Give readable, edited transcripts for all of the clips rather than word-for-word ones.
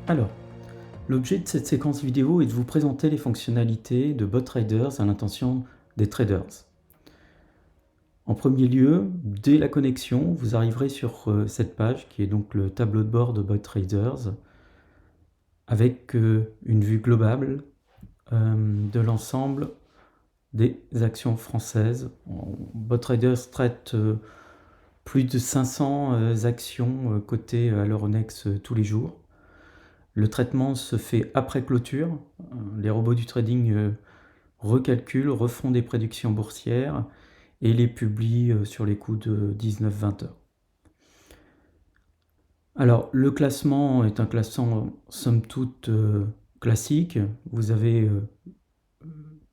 Alors, l'objet de cette séquence vidéo est de vous présenter les fonctionnalités de BotTraders à l'intention des traders. En premier lieu, dès la connexion, vous arriverez sur cette page qui est donc le tableau de bord de BotTraders avec une vue globale de l'ensemble des actions françaises. BotTraders traite plus de 500 actions cotées à l'Euronext tous les jours. Le traitement se fait après clôture. Les robots du trading recalculent, refont des prédictions boursières et les publient sur les coups de 19-20 heures. Alors, le classement est un classement somme toute classique. Vous avez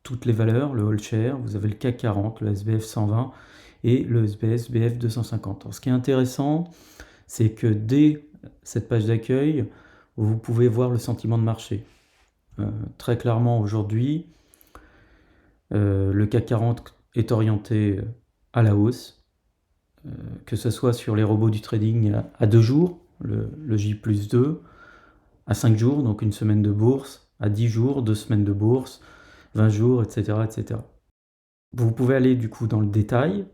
toutes les valeurs, le All Share, vous avez le CAC 40, le SBF 120 et le SBF 250. Alors, ce qui est intéressant, c'est que dès cette page d'accueil, vous pouvez voir le sentiment de marché. Très clairement aujourd'hui, le CAC 40 est orienté à la hausse, que ce soit sur les robots du trading à 2 jours, le J+2, à 5 jours, donc une semaine de bourse, à 10 jours, 2 semaines de bourse, 20 jours, etc. etc. Vous pouvez aller du coup dans le détail,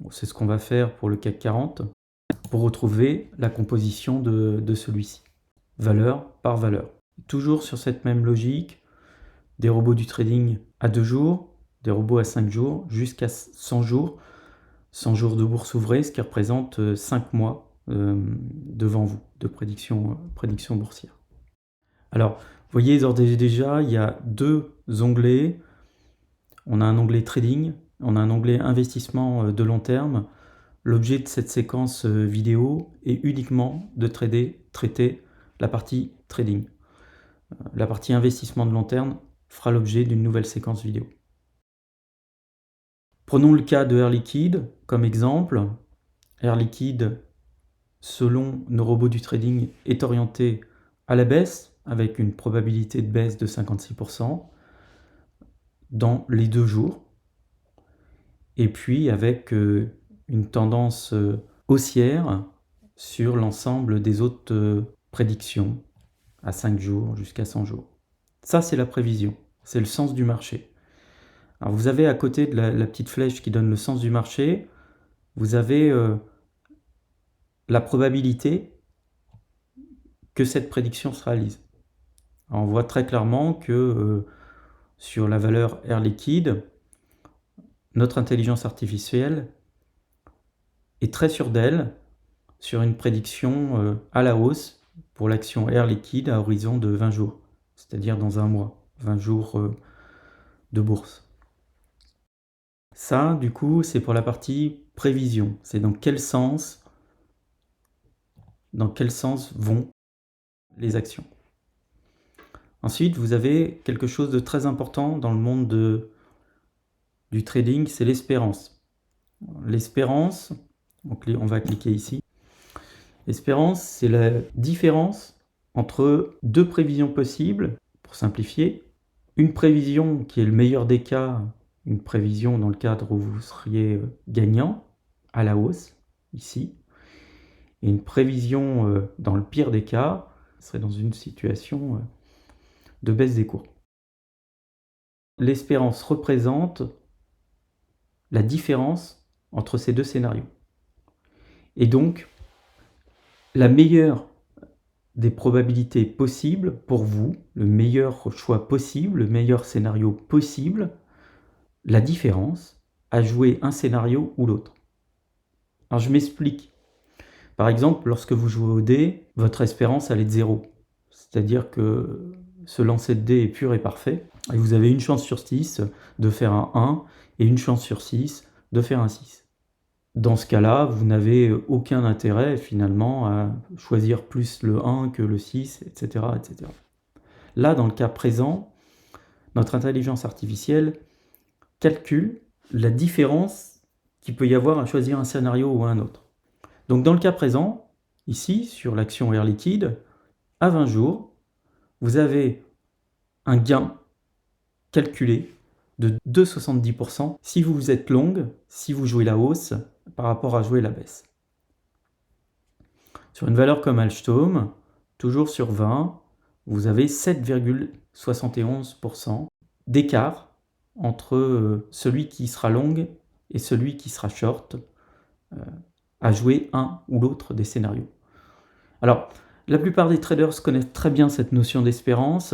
c'est ce qu'on va faire pour le CAC 40, pour retrouver la composition de celui-ci, valeur par valeur. Toujours sur cette même logique, des robots du trading à 2 jours, des robots à 5 jours, jusqu'à 100 jours. 100 jours de bourse ouvrée, ce qui représente 5 mois devant vous de prédiction boursière. Alors, vous voyez d'ores et déjà, il y a 2 onglets. On a un onglet trading, on a un onglet investissement de long terme. L'objet de cette séquence vidéo est uniquement de traiter la partie trading. La partie investissement de long terme fera l'objet d'une nouvelle séquence vidéo. Prenons le cas de Air Liquide comme exemple. Air Liquide, selon nos robots du trading, est orienté à la baisse avec une probabilité de baisse de 56% dans les 2 jours. Et puis avec une tendance haussière sur l'ensemble des autres prédictions à 5 jours jusqu'à 100 jours. Ça, c'est la prévision, c'est le sens du marché. Alors vous avez à côté de la petite flèche qui donne le sens du marché, vous avez la probabilité que cette prédiction se réalise. Alors on voit très clairement que sur la valeur Air Liquide, notre intelligence artificielle est très sûre d'elle sur une prédiction à la hausse pour l'action Air Liquide à horizon de 20 jours, c'est-à-dire dans un mois, 20 jours de bourse. Ça, du coup, c'est pour la partie prévision. C'est dans quel sens vont les actions. Ensuite, vous avez quelque chose de très important dans le monde du trading, c'est l'espérance. L'espérance, on va cliquer ici. L'espérance, c'est la différence entre 2 prévisions possibles, pour simplifier. Une prévision qui est le meilleur des cas, une prévision dans le cadre où vous seriez gagnant, à la hausse, ici. Et une prévision dans le pire des cas, serait dans une situation de baisse des cours. L'espérance représente la différence entre ces 2 scénarios. Et donc, la meilleure des probabilités possibles pour vous, le meilleur choix possible, le meilleur scénario possible, la différence à jouer un scénario ou l'autre. Alors je m'explique. Par exemple, lorsque vous jouez au dé, votre espérance elle est de 0. C'est-à-dire que ce lancer de dé est pur et parfait. Et vous avez une chance sur 6 de faire un 1 et une chance sur 6 de faire un 6. Dans ce cas-là, vous n'avez aucun intérêt finalement à choisir plus le 1 que le 6, etc., etc. Là, dans le cas présent, notre intelligence artificielle calcule la différence qu'il peut y avoir à choisir un scénario ou un autre. Donc dans le cas présent, ici, sur l'action Air Liquide, à 20 jours, vous avez un gain calculé de 2,70% si vous êtes long, si vous jouez la hausse par rapport à jouer la baisse. Sur une valeur comme Alstom, toujours sur 20, vous avez 7,71% d'écart entre celui qui sera long et celui qui sera short à jouer un ou l'autre des scénarios. Alors, la plupart des traders connaissent très bien cette notion d'espérance,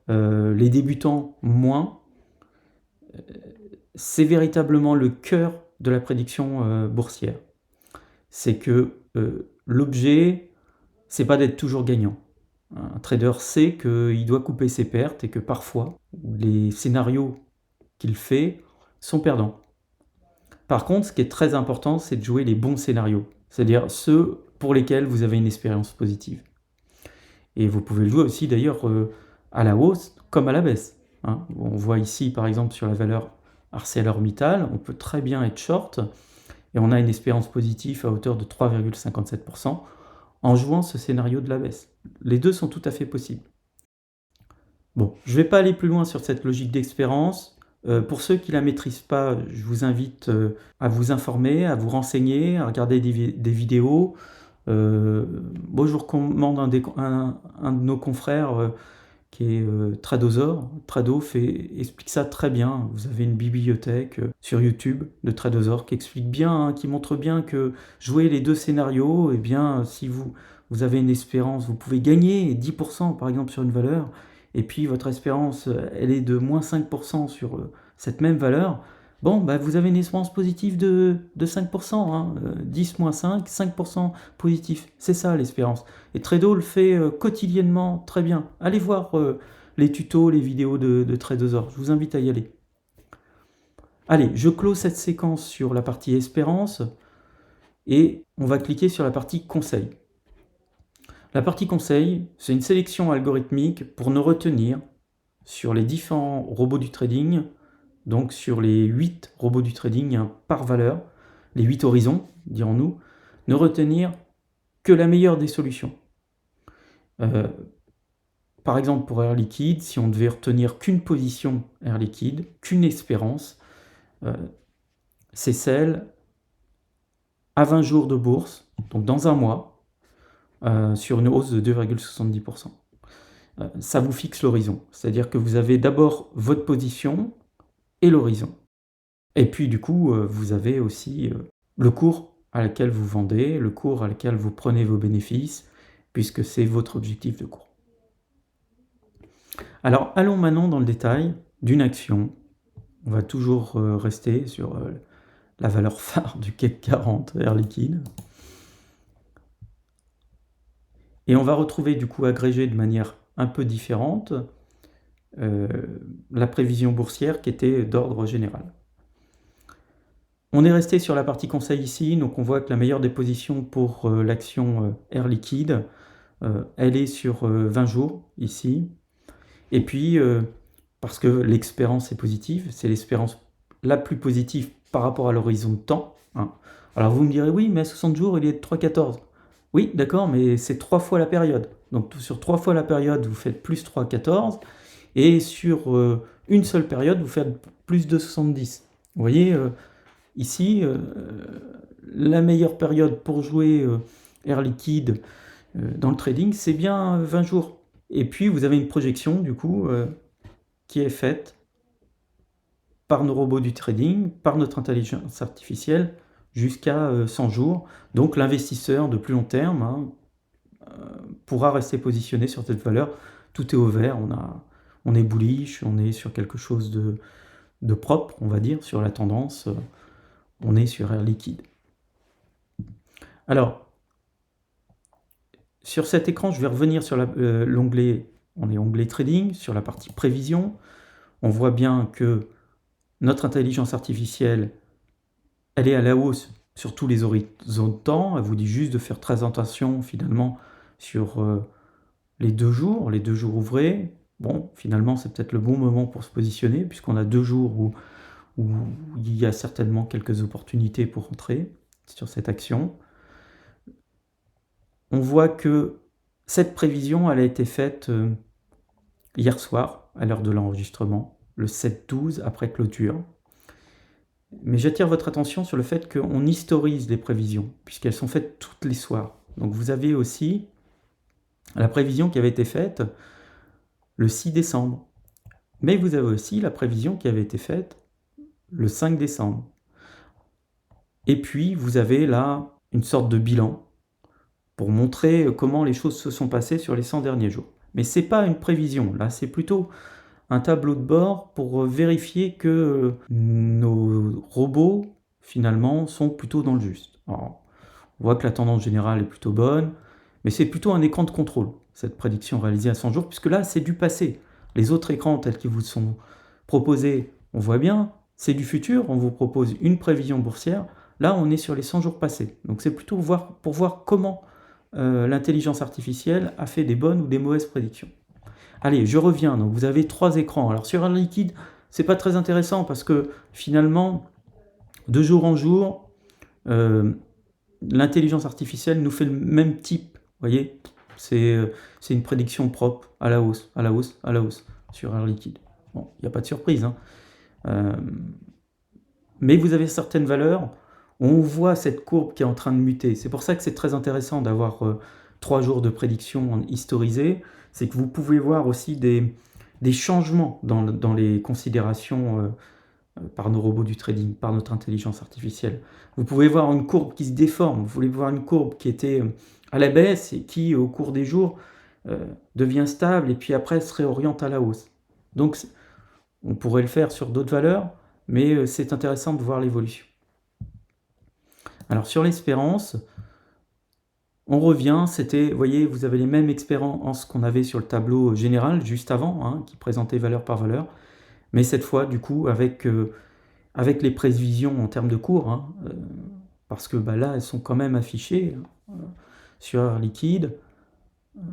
les débutants moins. C'est véritablement le cœur de la prédiction boursière. C'est que l'objet, c'est pas d'être toujours gagnant. Un trader sait qu'il doit couper ses pertes et que parfois, les scénarios qu'il fait sont perdants. Par contre, ce qui est très important, c'est de jouer les bons scénarios, c'est-à-dire ceux pour lesquels vous avez une expérience positive. Et vous pouvez le jouer aussi d'ailleurs à la hausse comme à la baisse. Hein. On voit ici par exemple sur la valeur ArcelorMittal, on peut très bien être short et on a une espérance positive à hauteur de 3,57% en jouant ce scénario de la baisse. Les deux sont tout à fait possibles. Bon, je ne vais pas aller plus loin sur cette logique d'espérance. Pour ceux qui ne la maîtrisent pas, je vous invite à vous informer, à vous renseigner, à regarder des vidéos. Moi, je vous recommande un de nos confrères qui est Tradosaur. Trado explique ça très bien. Vous avez une bibliothèque sur YouTube de Tradosaur qui explique bien, qui montre bien que jouer les deux scénarios, eh bien, si vous avez une espérance, vous pouvez gagner 10% par exemple sur une valeur, et puis votre espérance, elle est de moins 5% sur cette même valeur. Bon, bah, vous avez une espérance positive de 5%, hein, 10 moins 5, 5% positif. C'est ça l'espérance. Et Trado le fait quotidiennement très bien. Allez voir les tutos, les vidéos de Tradosaur. Je vous invite à y aller. Allez, je clôt cette séquence sur la partie espérance et on va cliquer sur la partie conseil. La partie conseil, c'est une sélection algorithmique pour nous retenir sur les différents robots du trading, donc sur les 8 robots du trading par valeur, les 8 horizons, dirons-nous, ne retenir que la meilleure des solutions. Par exemple, pour Air Liquide, si on devait retenir qu'une position Air Liquide, qu'une espérance, c'est celle à 20 jours de bourse, donc dans un mois, sur une hausse de 2,70%. Ça vous fixe l'horizon, c'est-à-dire que vous avez d'abord votre position et l'horizon. Et puis du coup, vous avez aussi le cours à laquelle vous vendez, le cours à laquelle vous prenez vos bénéfices, puisque c'est votre objectif de cours. Alors, allons maintenant dans le détail d'une action. On va toujours rester sur la valeur phare du CAC 40, Air Liquide. Et on va retrouver du coup agrégé de manière un peu différente la prévision boursière qui était d'ordre général. On est resté sur la partie conseil ici, donc on voit que la meilleure des positions pour l'action Air Liquide, elle est sur 20 jours ici. Et puis, parce que l'expérience est positive, c'est l'espérance la plus positive par rapport à l'horizon de temps. Hein. Alors vous me direz, oui, mais à 60 jours, il est de 3,14. Oui, d'accord, mais c'est 3 fois la période. Donc sur 3 fois la période, vous faites plus 3,14. Et sur une seule période, vous faites plus 2,70. Vous voyez, ici, la meilleure période pour jouer Air Liquide dans le trading, c'est bien 20 jours. Et puis, vous avez une projection, du coup, qui est faite par nos robots du trading, par notre intelligence artificielle, jusqu'à 100 jours. Donc, l'investisseur de plus long terme pourra rester positionné sur cette valeur. Tout est au vert, on est bullish, on est sur quelque chose de propre, on va dire, sur la tendance. On est sur Air Liquide. Alors, sur cet écran, je vais revenir sur l'onglet, on est onglet trading, sur la partie prévision. On voit bien que notre intelligence artificielle, elle est à la hausse sur tous les horizons de temps. Elle vous dit juste de faire très attention finalement sur les 2 jours ouvrés. Bon, finalement, c'est peut-être le bon moment pour se positionner puisqu'on a 2 jours où il y a certainement quelques opportunités pour entrer sur cette action. On voit que cette prévision, elle a été faite hier soir, à l'heure de l'enregistrement, le 7-12 après clôture. Mais j'attire votre attention sur le fait qu'on historise les prévisions, puisqu'elles sont faites toutes les soirs. Donc vous avez aussi la prévision qui avait été faite le 6 décembre. Mais vous avez aussi la prévision qui avait été faite le 5 décembre. Et puis, vous avez là une sorte de bilan pour montrer comment les choses se sont passées sur les 100 derniers jours. Mais ce n'est pas une prévision, là, c'est plutôt un tableau de bord pour vérifier que nos robots, finalement, sont plutôt dans le juste. Alors, on voit que la tendance générale est plutôt bonne, mais c'est plutôt un écran de contrôle, cette prédiction réalisée à 100 jours, puisque là, c'est du passé. Les autres écrans tels qu'ils vous sont proposés, on voit bien, c'est du futur, on vous propose une prévision boursière. Là, on est sur les 100 jours passés. Donc c'est plutôt pour voir comment l'intelligence artificielle a fait des bonnes ou des mauvaises prédictions. Allez, je reviens. Donc vous avez 3 écrans. Alors sur Air Liquide, c'est pas très intéressant parce que finalement, de jour en jour, l'intelligence artificielle nous fait le même type. Vous voyez, c'est une prédiction propre à la hausse, à la hausse, à la hausse sur Air Liquide. Bon, il n'y a pas de surprise, hein. Mais vous avez certaines valeurs où on voit cette courbe qui est en train de muter. C'est pour ça que c'est très intéressant d'avoir 3 jours de prédiction historisée. C'est que vous pouvez voir aussi des changements dans les considérations par nos robots du trading, par notre intelligence artificielle. Vous pouvez voir une courbe qui se déforme, vous pouvez voir une courbe qui était à la baisse et qui, au cours des jours, devient stable et puis après se réoriente à la hausse. Donc, on pourrait le faire sur d'autres valeurs, mais c'est intéressant de voir l'évolution. Alors, sur l'espérance, on revient, vous voyez, vous avez les mêmes expériences qu'on avait sur le tableau général juste avant, hein, qui présentait valeur par valeur, mais cette fois, du coup, avec les prévisions en termes de cours, hein, parce que là, elles sont quand même affichées sur Air Liquide.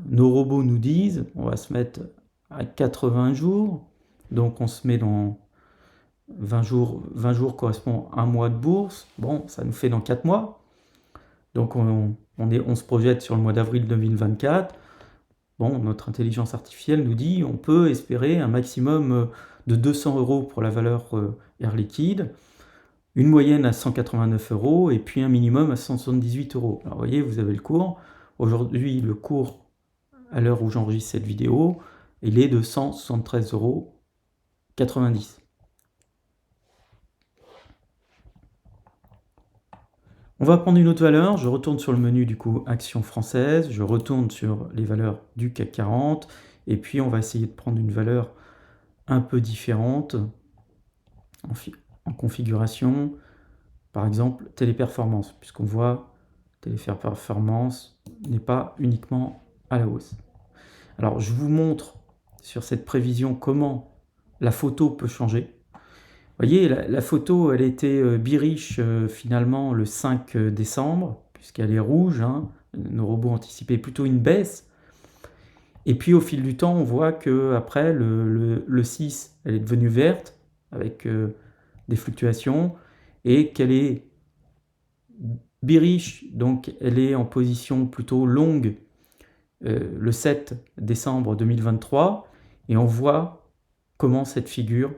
Nos robots nous disent, on va se mettre à 80 jours, donc on se met dans 20 jours correspond à un mois de bourse, bon, ça nous fait dans 4 mois, donc on se projette sur le mois d'avril 2024. Bon, notre intelligence artificielle nous dit on peut espérer un maximum de 200 € pour la valeur Air Liquide, une moyenne à 189 € et puis un minimum à 178 €. Alors vous voyez, vous avez le cours. Aujourd'hui, le cours, à l'heure où j'enregistre cette vidéo, il est de 173,90 €. On va prendre une autre valeur, je retourne sur le menu du coup Action française, je retourne sur les valeurs du CAC 40, et puis on va essayer de prendre une valeur un peu différente en configuration, par exemple Téléperformance, puisqu'on voit Téléperformance n'est pas uniquement à la hausse. Alors je vous montre sur cette prévision comment la photo peut changer. Vous voyez, la photo, elle était bearish finalement le 5 décembre, puisqu'elle est rouge, hein. Nos robots anticipaient plutôt une baisse. Et puis au fil du temps, on voit qu'après, le 6, elle est devenue verte, avec des fluctuations, et qu'elle est bearish, donc elle est en position plutôt longue le 7 décembre 2023, et on voit comment cette figure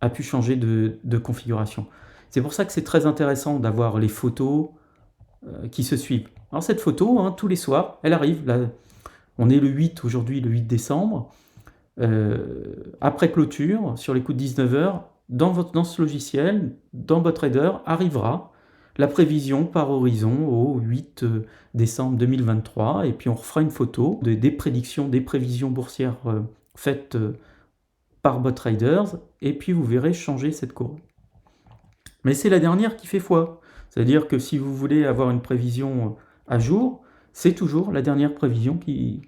a pu changer de configuration. C'est pour ça que c'est très intéressant d'avoir les photos qui se suivent. Alors cette photo, hein, tous les soirs, elle arrive. Là, on est le 8 aujourd'hui, le 8 décembre. Après clôture, sur les coups de 19 h, dans ce logiciel, dans BotTrader, arrivera la prévision par horizon au 8 décembre 2023. Et puis on refera une photo des prédictions, des prévisions boursières faites par BotTraders, et puis vous verrez changer cette courbe. Mais c'est la dernière qui fait foi. C'est-à-dire que si vous voulez avoir une prévision à jour, c'est toujours la dernière prévision qui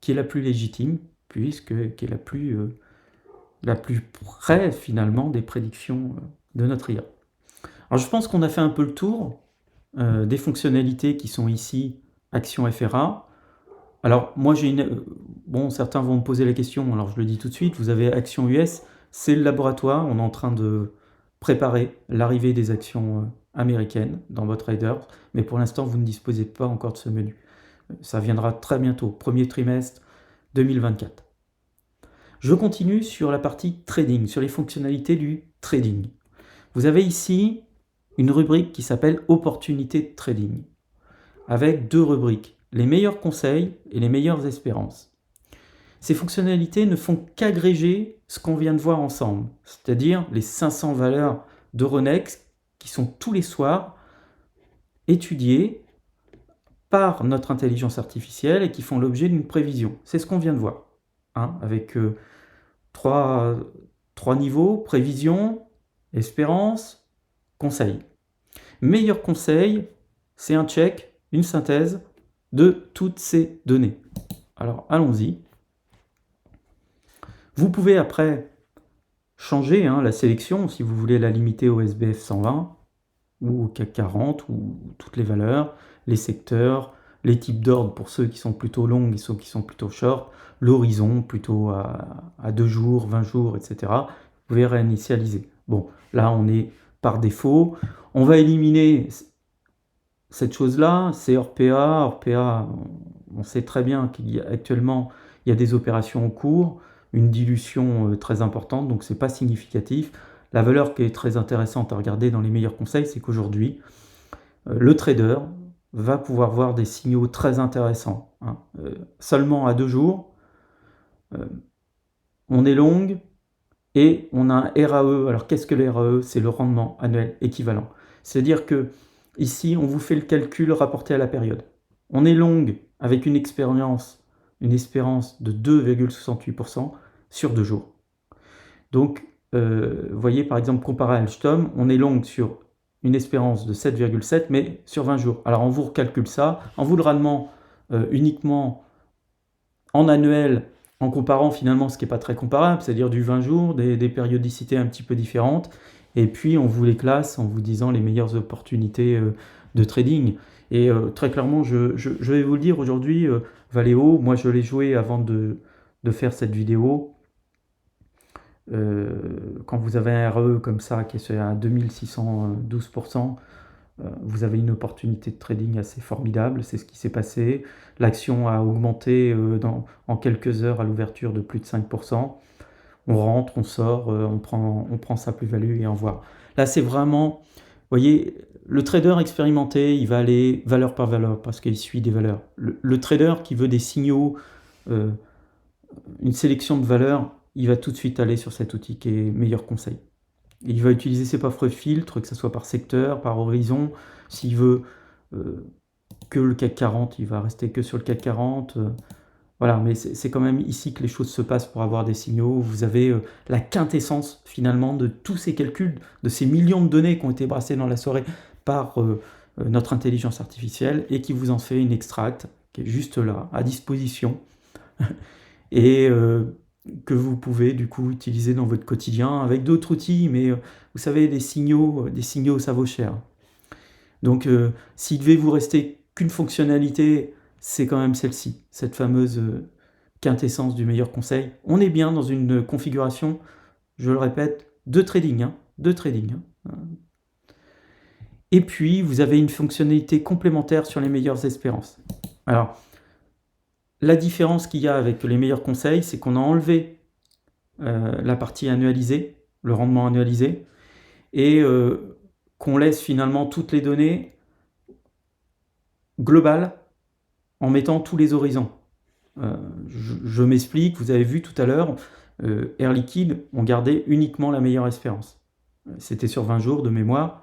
est la plus légitime, qui est la plus près finalement des prédictions de notre IA. Alors je pense qu'on a fait un peu le tour des fonctionnalités qui sont ici, Action FRA. Alors moi j'ai bon, certains vont me poser la question, alors je le dis tout de suite, vous avez Action US, c'est le laboratoire, on est en train de préparer l'arrivée des actions américaines dans BotTrader, mais pour l'instant vous ne disposez pas encore de ce menu. Ça viendra très bientôt, premier trimestre 2024. Je continue sur la partie trading, sur les fonctionnalités du trading. Vous avez ici une rubrique qui s'appelle opportunité de trading, avec 2 rubriques, les meilleurs conseils et les meilleures espérances. Ces fonctionnalités ne font qu'agréger ce qu'on vient de voir ensemble, c'est-à-dire les 500 valeurs d'Euronext qui sont tous les soirs étudiées par notre intelligence artificielle et qui font l'objet d'une prévision. C'est ce qu'on vient de voir, hein, avec trois niveaux: prévision, espérance, conseil. Meilleur conseil, c'est un check, une synthèse de toutes ces données. Alors allons-y. Vous pouvez après changer la sélection si vous voulez la limiter au SBF 120 ou au CAC 40 ou toutes les valeurs, les secteurs, les types d'ordre pour ceux qui sont plutôt longs et ceux qui sont plutôt short, l'horizon plutôt à 2 jours, 20 jours, etc. Vous pouvez réinitialiser. Bon, là on est par défaut. On va éliminer cette chose-là, c'est Orpea. Orpea, on sait très bien qu'actuellement il y a des opérations en cours, une dilution très importante, donc c'est pas significatif. La valeur qui est très intéressante à regarder dans les meilleurs conseils, c'est qu'aujourd'hui, le trader va pouvoir voir des signaux très intéressants. Seulement à 2 jours, on est long et on a un RAE. Alors qu'est-ce que le RAE? C'est le rendement annuel équivalent. C'est-à-dire que ici, on vous fait le calcul rapporté à la période. On est long avec une espérance de 2,68% sur 2 jours. Donc, vous voyez, par exemple, comparé à Alstom, on est long sur une espérance de 7,7, mais sur 20 jours. Alors, on vous recalcule ça, en vous le ramenant uniquement en annuel, en comparant finalement ce qui n'est pas très comparable, c'est-à-dire du 20 jours, des périodicités un petit peu différentes, et puis on vous les classe en vous disant les meilleures opportunités de trading. Et très clairement, je vais vous le dire aujourd'hui, Valeo, moi je l'ai joué avant de faire cette vidéo. Quand vous avez un RE comme ça qui est à 2612%, vous avez une opportunité de trading assez formidable, c'est ce qui s'est passé. L'action a augmenté en quelques heures à l'ouverture de plus de 5%. On rentre, on sort, on prend sa plus-value et on voit. Là, c'est vraiment, vous voyez, le trader expérimenté, il va aller valeur par valeur parce qu'il suit des valeurs. Le trader qui veut des signaux, une sélection de valeurs, il va tout de suite aller sur cet outil qui est meilleur conseil. Il va utiliser ses propres filtres, que ce soit par secteur, par horizon. S'il veut que le CAC 40, il va rester que sur le CAC 40. Voilà, mais c'est quand même ici que les choses se passent pour avoir des signaux. Vous avez la quintessence finalement de tous ces calculs, de ces millions de données qui ont été brassées dans la soirée par notre intelligence artificielle et qui vous en fait une extract qui est juste là, à disposition. Et que vous pouvez du coup utiliser dans votre quotidien avec d'autres outils, mais vous savez, des signaux, ça vaut cher. Donc s'il devait vous rester qu'une fonctionnalité, c'est quand même celle-ci, cette fameuse quintessence du meilleur conseil. On est bien dans une configuration, je le répète, de trading. Et puis, vous avez une fonctionnalité complémentaire sur les meilleures espérances. Alors, la différence qu'il y a avec les meilleurs conseils, c'est qu'on a enlevé la partie annualisée, le rendement annualisé, et qu'on laisse finalement toutes les données globales en mettant tous les horizons. Je m'explique, vous avez vu tout à l'heure, Air Liquide, on gardait uniquement la meilleure espérance. C'était sur 20 jours de mémoire,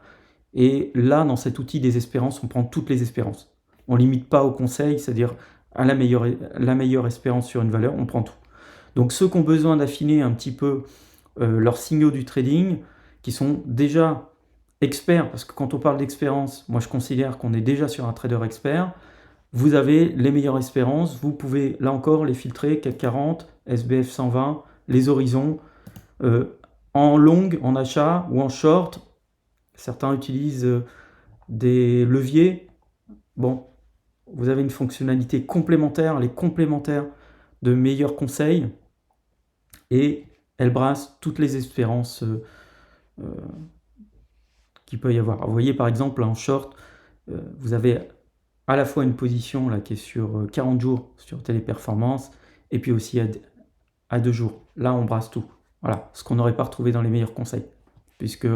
et là, dans cet outil des espérances, on prend toutes les espérances. On ne limite pas au conseil, c'est-à-dire à la meilleure espérance sur une valeur, on prend tout. Donc ceux qui ont besoin d'affiner un petit peu leurs signaux du trading, qui sont déjà experts, parce que quand on parle d'expérience, moi je considère qu'on est déjà sur un trader expert, vous avez les meilleures espérances, vous pouvez là encore les filtrer, CAC 40, SBF 120, les horizons, en long, en achat ou en short. Certains utilisent des leviers. Bon, vous avez une fonctionnalité complémentaire, les complémentaires de meilleurs conseils, et elle brasse toutes les espérances qu'il peut y avoir. Alors, vous voyez par exemple en short, vous avez à la fois une position là qui est sur 40 jours sur Téléperformance, et puis aussi à 2 jours. Là, on brasse tout. Voilà, ce qu'on n'aurait pas retrouvé dans les meilleurs conseils, puisque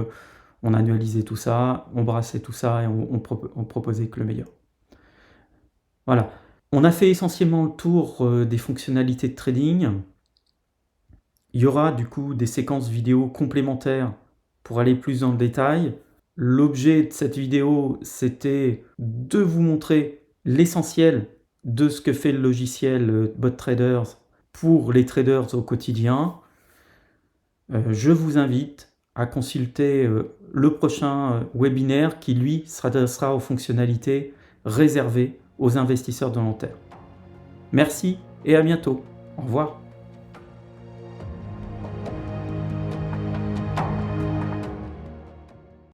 on annualisait tout ça, on brassait tout ça et on proposait que le meilleur. Voilà. On a fait essentiellement le tour des fonctionnalités de trading. Il y aura du coup des séquences vidéo complémentaires pour aller plus dans le détail. L'objet de cette vidéo, c'était de vous montrer l'essentiel de ce que fait le logiciel BotTraders pour les traders au quotidien. Je vous invite à consulter le prochain webinaire qui, lui, s'adressera aux fonctionnalités réservées aux investisseurs de long terme. Merci et à bientôt. Au revoir.